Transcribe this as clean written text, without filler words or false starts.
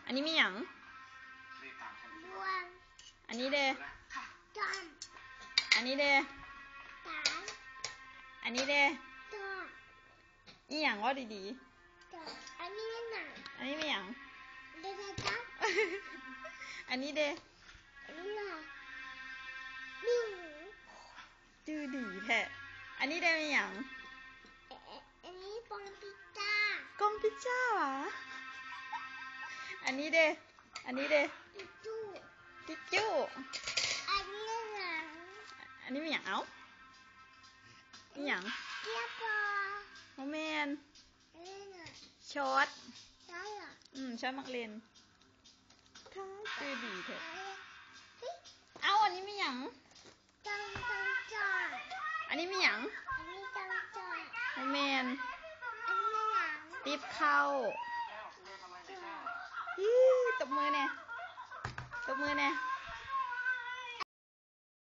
อันนี้มีหยังบวมอันนี้เดจอมอันนี้เดตาอันนี้เดจอมนี่หยังว่าดีจอมอันนี้หนังๆอันนี้มีหยัง เด็กจับ อันนี้เดอันนี้ล่ะนิ่งดื้อดีแท้อันนี้เดมีหยังอันนี้ปองพิต้าก ล่องพิซซ่าวะอันนี้เดอันนี้เดติดจู้ทิชชู่อันนี้หนัง อันนี้มีหยังเอ้ามีหยังเกี๊ยวปลาโมเมนอันนี้หนังช็อตได้เหรอช็อตมักเลนท้าดื้อดีแท้ เฮ้ย เอ้าอันนี้มีหยัง จังจอด อันนี้มีหยัง อันนี้จังจอด โมเมนอันนี้หนัง ติ๊บเข้าจอด ตบมือเนี่ยตบมือเนี่ย